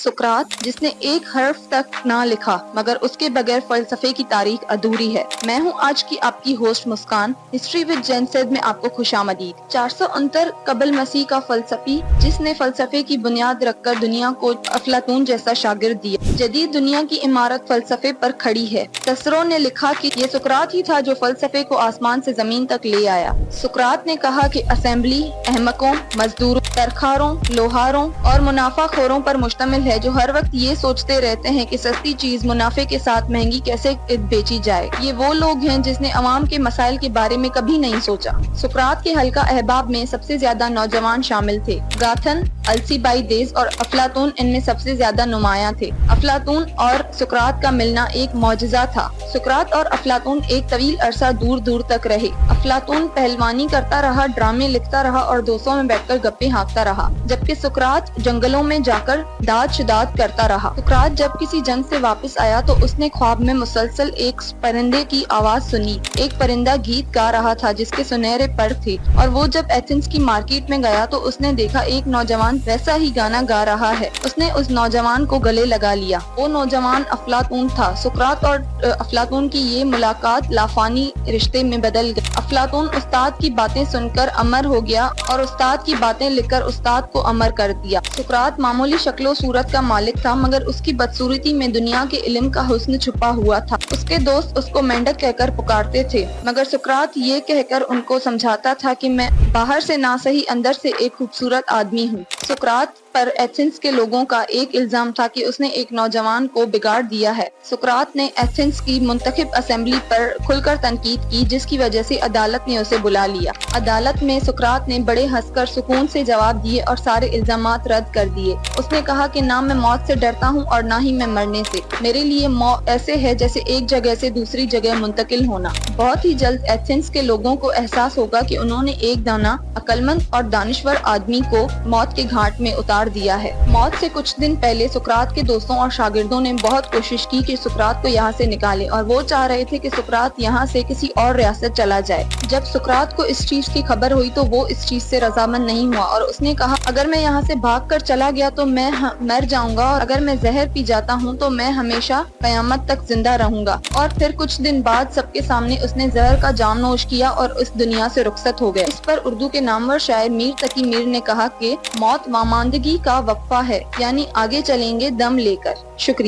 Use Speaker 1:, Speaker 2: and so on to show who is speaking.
Speaker 1: سقراط جس نے ایک حرف تک نہ لکھا مگر اس کے بغیر فلسفے کی تاریخ ادھوری ہے۔ میں ہوں آج کی آپ کی host Muskan. History with Jain Syed میں آپ کو خوش آمدید۔ 469 قبل مسیح کا فلسفی جس نے فلسفے کی بنیاد رکھ کر دنیا کو افلاطون جیسا شاگرد دیا۔ جدید دنیا کی عمارت فلسفے پر کھڑی ہے۔ سسرو نے لکھا کہ یہ سقراط ہی تھا جو فلسفے کو آسمان سے زمین تک لے آیا۔ سقراط نے کہا کہ اسمبلی احمقوں، مزدوروں، ترکھاروں، لوہاروں اور منافع خوروں پر مشتمل ہے جو ہر وقت یہ سوچتے رہتے ہیں کہ سستی چیز منافع کے ساتھ مہنگی کیسے بیچی جائے۔ یہ وہ لوگ ہیں جس نے عوام کے مسائل کے بارے میں کبھی نہیں سوچا۔ سقراط کے حلقہ احباب میں سب سے زیادہ نوجوان شامل تھے۔ گاتھن، السیبائیدس اور افلاطون ان میں سب سے زیادہ نمایاں تھے۔ افلاطون اور سقراط کا ملنا ایک معجزہ تھا۔ سقراط اور افلاطون ایک طویل عرصہ دور دور تک رہے۔ افلاطون پہلوانی کرتا رہا، ڈرامے لکھتا رہا اور دوستوں میں بیٹھ کر گپیں ہانکتا رہا، جبکہ سقراط جنگلوں میں جا کر داد شداد کرتا رہا۔ سقراط جب کسی جنگ سے واپس آیا تو اس نے خواب میں مسلسل ایک پرندے کی آواز سنی۔ ایک پرندہ گیت گا رہا تھا جس کے سنہرے پر تھے، اور وہ جب ایتھنز کی مارکیٹ میں گیا تو اس نے دیکھا ایک نوجوان ویسا ہی گانا گا رہا ہے۔ اس نے اس نوجوان کو گلے لگا لیا۔ وہ نوجوان افلاطون تھا۔ سقراط اور افلاطون کی یہ ملاقات لافانی رشتے میں بدل گئی۔ افلاطون استاد کی باتیں سن کر امر ہو گیا اور استاد کی باتیں لکھ کر استاد کو امر کر دیا۔ سقراط معمولی شکل و صورت کا مالک تھا مگر اس کی بدصورتی میں دنیا کے علم کا حسن چھپا ہوا تھا۔ اس کے دوست اس کو مینڈک کہہ کر پکارتے تھے مگر سقراط یہ کہہ کر ان کو سمجھاتا تھا کہ میں باہر سے نہ سہی اندر سے ایک خوبصورت آدمی ہوں۔ سقراط پر ایتھنز کے لوگوں کا ایک الزام تھا کہ اس نے ایک نوجوان کو بگاڑ دیا ہے۔ سقراط نے ایتھنز کی منتخب اسمبلی پر کھل کر تنقید کی جس کی وجہ سے عدالت نے اسے بلا لیا۔ عدالت میں سقراط نے بڑے ہنس کر سکون سے جواب دیے اور سارے الزامات رد کر دیے۔ اس نے کہا کہ نہ میں موت سے ڈرتا ہوں اور نہ ہی میں مرنے سے۔ میرے لیے موت ایسے ہے جیسے ایک جگہ سے دوسری جگہ منتقل ہونا۔ بہت ہی جلد ایتھنز کے لوگوں کو احساس ہوگا کہ انہوں نے ایک دانا، عقلمند اور دانشور آدمی کو موت کے گھاٹ میں اتار دیا ہے۔ موت سے کچھ دن پہلے سقراط کے دوستوں اور شاگردوں نے بہت کوشش کی کہ سقراط کو یہاں سے نکالے، اور وہ چاہ رہے تھے کہ سقراط یہاں سے کسی اور ریاست چلا جائے۔ جب سقراط کو اس چیز کی خبر ہوئی تو وہ اس چیز سے رضامند نہیں ہوا اور اس نے کہا اگر میں یہاں سے بھاگ کر چلا گیا تو میں مر جاؤں گا، اور اگر میں زہر پی جاتا ہوں تو میں ہمیشہ قیامت تک زندہ رہوں گا۔ اور پھر کچھ دن بعد سب کے سامنے اس نے زہر کا جام نوش کیا اور اس دنیا سے رخصت ہو گیا۔ اس پر اردو کے نامور شاعر میر تقی میر نے کہا کہ موت واماندگی کا وقفہ ہے، یعنی آگے چلیں گے دم لے کر۔ شکریہ۔